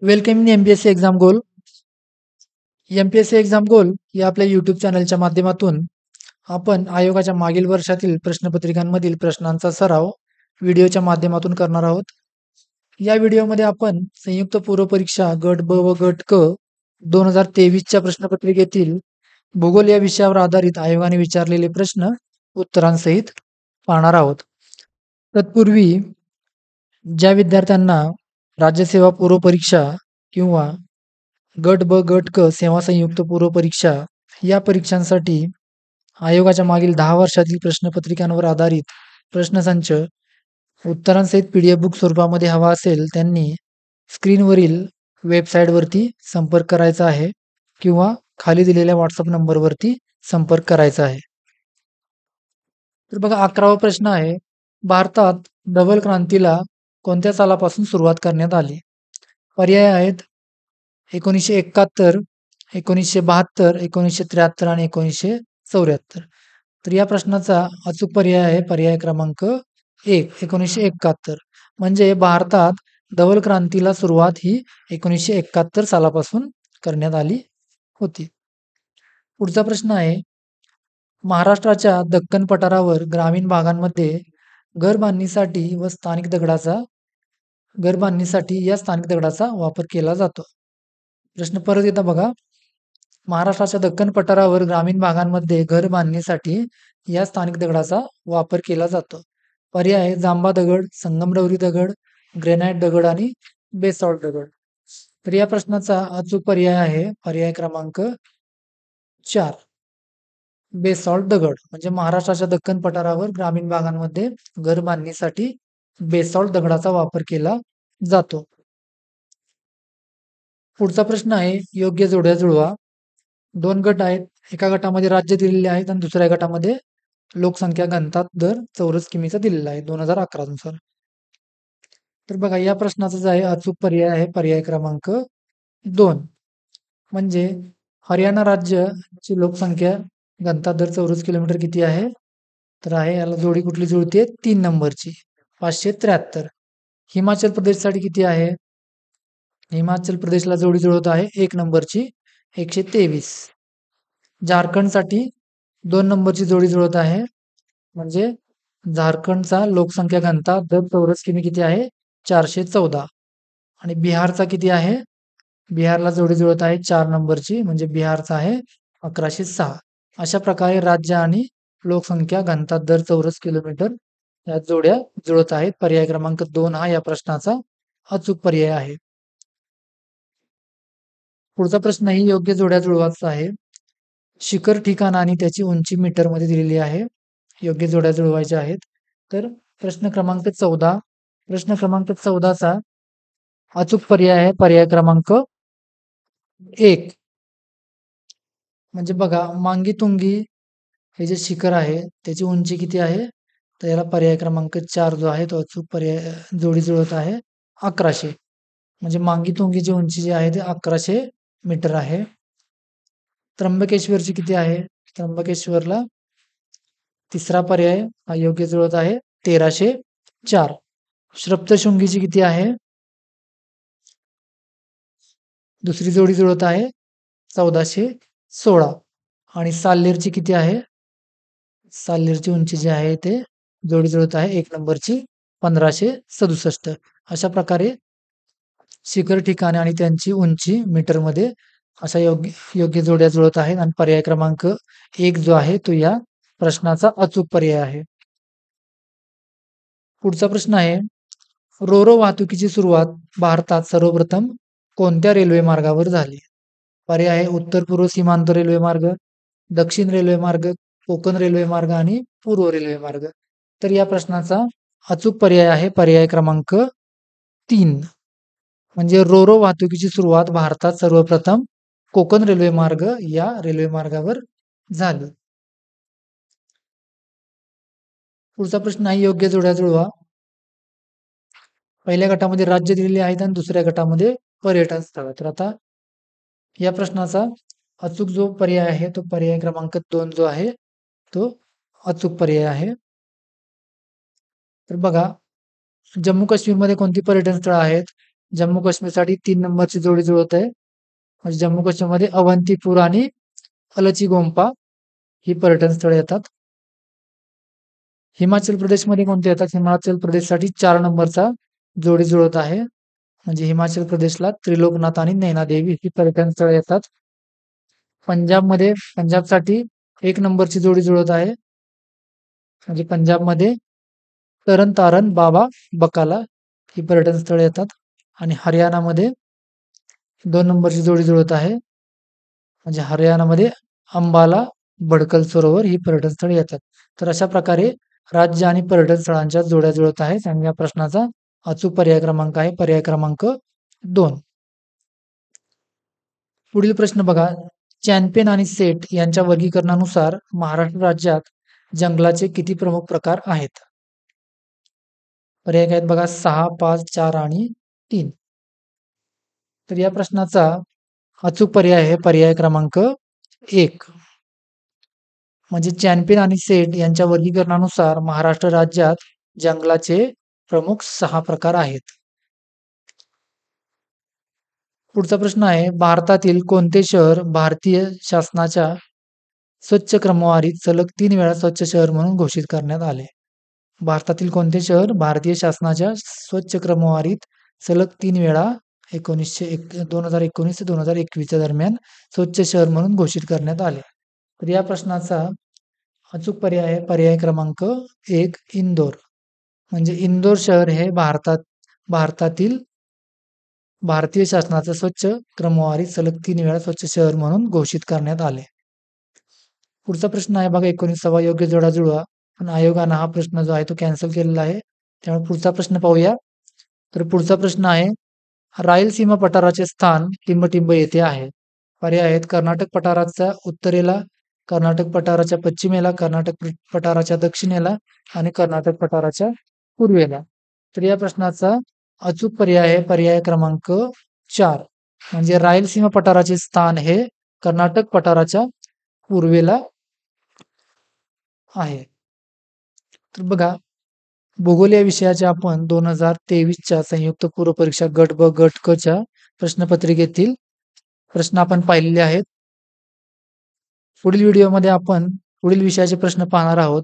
Welcome in MPSC exam goal. MPSC exam goal या आपल्या YouTube चॅनलच्या माध्यमातून आपण आयोगाच्या मागील वर्षातील प्रश्नपत्रिकांमधील प्रश्नांचा सराव व्हिडिओच्या माध्यमातून करणार आहोत. या व्हिडिओमध्ये आपण संयुक्त पूर्व परीक्षा गट ब व गट क 2023च्या प्रश्नपत्रिकेतील भूगोल या विषयावर आधारित आयोगाने विचारलेले प्रश्न उत्तरांसहित पाहणार आहोत. तत्पूर्वी ज्या विद्यार्थ्यांना राज्यसेवा पूर्व परीक्षा किंवा गट ब गट क सेवा संयुक्त पूर्व परीक्षा या परीक्षांसाठी आयोगाच्या मागील 10 वर्षातील प्रश्नपत्रिकांवर आधारित प्रश्नसंच उत्तरांसहित PDF बुक स्वरूपामध्ये हवा असेल त्यांनी स्क्रीनवरील वेबसाईटवरती संपर्क करायचा आहे किंवा खाली दिलेल्या व्हॉट्सअप नंबरवरती संपर्क करायचा आहे. तर बघा 11वा प्रश्न आहे, भारतात डबल क्रांतीला कोणत्या सालापासून सुरुवात करण्यात आली? पर्याय आहेत 1971, 1972, 1973 आणि 1974. तर या प्रश्नाचा अचूक पर्याय आहे पर्याय क्रमांक 1 1971. म्हणजे भारतात डबल क्रांतीला सुरुवात ही 1971 सालापासून करण्यात आली होती. पुढचा प्रश्न आहे, महाराष्ट्राच्या दक्खन पठारावर ग्रामीण भागांमध्ये घर बांधणीसाठी या स्थानिक दगडाचा वापर केला जातो. प्रश्न परत एकदा बघा, महाराष्ट्राच्या दक्खन पठारावर ग्रामीण भागांमध्ये घर बांधणीसाठी या स्थानिक दगडाचा वापर केला जातो. पर्याय जांबा दगड, संगमरवरी दगड, ग्रेनाइट दगड आणि बेसॉल्ट दगड. तर या प्रश्नाचा अचूक पर्याय आहे पर्याय क्रमांक 4 बेसॉल्ट दगड. म्हणजे महाराष्ट्राच्या दक्खन पठारावर ग्रामीण भागांमध्ये घर बांधणीसाठी बेसॉल्ट दगडाचा वापर केला जातो. पुढचा प्रश्न आहे, योग्य जोड्या जुळवा. 2 गट आहेत, एका गटामध्ये राज्य दिलेले आहेत आणि दुसऱ्या गटामध्ये लोकसंख्या घनता दर चौरस किमीचा दिलेला आहे 2011 नुसार. तर बघा या प्रश्नाचा जो आहे अचूक पर्याय आहे पर्याय क्रमांक 2. म्हणजे हरियाणा राज्याची लोकसंख्या घनता दर चौरस किलोमीटर किती आहे? तर आहे याला जोडी कुठली जुळते? 3 नंबरची 573. हिमाचल प्रदेशसाठी किती आहे? हिमाचल प्रदेशला जोडी जुळत आहे 1 नंबरची 123. झारखंडसाठी 2 नंबरची जोडी जुळत आहे. म्हणजे झारखंडचा लोकसंख्या घनता दर चौरस किमी किती आहे? 414. आणि बिहारचा किती आहे? बिहारला जोडी जुळत आहे 4 नंबरची, म्हणजे बिहारचा आहे 1106. अशा प्रकारे राज्य आणि लोकसंख्या घनता दर चौरस किलोमीटर या जोड्या जुळत आहेत. पर्याय क्रमांक 2 हा या प्रश्नाचा अचूक पर्याय आहे. पुढचा प्रश्नही योग्य जोड्या जुळवाचा आहे. शिखर ठिकाण आणि त्याची उंची मीटरमध्ये दिलेली आहे. योग्य जोड्या जुळवायच्या आहेत. तर प्रश्न क्रमांक 14 चा अचूक पर्याय आहे पर्याय क्रमांक 1. म्हणजे बघा, मांगी तुंगी हे जे शिखर आहे त्याची उंची किती आहे? तर याला पर्याय क्रमांक 4 जो आहे तो अचूक पर्याय जोडी जुळत आहे 1100. म्हणजे मांगी तुंगीची उंची जी आहे ती 1100 मीटर आहे. त्र्यंबकेश्वरची किती आहे? त्र्यंबकेश्वरला तिसरा पर्याय हा योग्य जुळत आहे 1304. सप्तशृंगीची किती आहे? दुसरी जोडी जुळत आहे 1416. आणि साल्हेरची किती आहे? साल्हेरची उंची जी आहे ते जोडी जुळत आहे 1 नंबरची 1567. अशा प्रकारे शिखर ठिकाणे आणि त्यांची उंची मीटरमध्ये अशा योग्य योग्य जोड्या जुळत आहेत आणि पर्याय क्रमांक 1 जो आहे तो या प्रश्नाचा अचूक पर्याय आहे. पुढचा प्रश्न आहे, रोरो वाहतुकीची सुरुवात भारतात सर्वप्रथम कोणत्या रेल्वे मार्गावर झाली? पर्याय आहे उत्तर पूर्व सीमांत रेल्वे मार्ग, दक्षिण रेल्वे मार्ग, कोकण रेल्वे मार्ग आणि पूर्व रेल्वे मार्ग. तर या प्रश्नाचा अचूक पर्याय आहे पर्याय क्रमांक 3. म्हणजे रोरो वाहतुकीची सुरुवात भारतात सर्वप्रथम कोकण रेल्वे मार्ग या रेल्वे मार्गावर झाली. पुढचा प्रश्न आहे, योग्य जोड्या जुळवा. पहिल्या गटामध्ये राज्य दिलेले आहेत आणि दुसऱ्या गटामध्ये पर्यटन स्थळ. तर आता या प्रश्नाचा अचूक जो पर्याय आहे तो पर्याय क्रमांक 2 जो आहे तो अचूक पर्याय आहे. तर बघा, जम्मू काश्मीरमध्ये कोणती पर्यटन स्थळं आहेत? जम्मू काश्मीरसाठी 3 नंबरची जोडी जुळत आहे. म्हणजे जम्मू काश्मीरमध्ये अवंतीपूर आणि अलची-गोम्पा ही पर्यटन स्थळे येतात. हिमाचल प्रदेशमध्ये कोणते येतात? हिमाचल प्रदेशसाठी 4 नंबरचा जोडी जुळत आहे. म्हणजे हिमाचल प्रदेशला त्रिलोकनाथ आणि नैनादेवी ही पर्यटन स्थळे येतात. पंजाबसाठी 1 नंबरची जोडी जुळत आहे. म्हणजे पंजाबमध्ये तरण तारण बाबा बकाला ही पर्यटन स्थळे येतात. आणि हरियाणामध्ये 2 नंबरची जोडी जुळत आहे. म्हणजे हरियाणामध्ये अंबाला बडकल सरोवर ही पर्यटन स्थळे येतात. तर अशा प्रकारे राज्य आणि पर्यटन स्थळांच्या जोड्या जुळत आहेत आणि या प्रश्नाचा अचूक पर्याय क्रमांक आहे पर्याय क्रमांक 2. पुढील प्रश्न बघा. चॅम्पियन आणि सेट यांच्या वर्गीकरणानुसार महाराष्ट्र राज्यात जंगलाचे किती प्रमुख प्रकार आहेत? पर्याय काय आहेत बघा. 6, 5, 4 आणि 3. तर या प्रश्नाचा अचूक पर्याय आहे पर्याय क्रमांक 1. म्हणजे चॅम्पियन आणि सेट यांच्या वर्गीकरणानुसार महाराष्ट्र राज्यात जंगलाचे प्रमुख 6 प्रकार आहेत. पुढचा प्रश्न आहे. भारतातील कोणते शहर भारतीय शासनाच्या स्वच्छ क्रमवारीत सलग 3 वेळा स्वच्छ शहर म्हणून घोषित करण्यात आले? भारतातील कोणते शहर भारतीय शासनाच्या स्वच्छ क्रमवारीत सलग 3 वेळा 2019 ते 2021 दरम्यान स्वच्छ शहर म्हणून घोषित करण्यात आले? तर या प्रश्नाचा अचूक पर्याय आहे पर्याय क्रमांक 1 इंदोर. म्हणजे इंदोर शहर हे भारतातील भारतीय शासनाचं स्वच्छ क्रमवारीत सलग 3 वेळा स्वच्छ शहर म्हणून घोषित करण्यात आले. पुढचा प्रश्न आहे बघा. 19वा योग्य जोडा जुळवा. पण आयोगानं हा प्रश्न जो आहे तो कॅन्सल केलेला आहे. त्यामुळे पुढचा प्रश्न पाहूया. तर पुढचा प्रश्न आहे. रायलसीमा पठाराचे स्थान टिंबटिंब येथे आहे. पर्याय आहेत. कर्नाटक पठाराच्या उत्तरेला, कर्नाटक पठाराच्या पश्चिमेला, कर्नाटक पठाराच्या दक्षिणेला आणि कर्नाटक पठाराच्या पूर्वेला. तर या प्रश्नाचा अचूक पर्याय आहे पर्याय क्रमांक 4. म्हणजे रायलसीमा पठाराचे स्थान हे कर्नाटक पठाराच्या पूर्वेला आहे. तर बघा. भूगोल या विषयाच्या आपण 2023च्या संयुक्त पूर्व परीक्षा गट ब गट क च्या प्रश्नपत्रिकेतील प्रश्न आपण पाहिलेले आहेत. पुढील व्हिडिओमध्ये आपण पुढील विषयाचे प्रश्न पाहणार आहोत.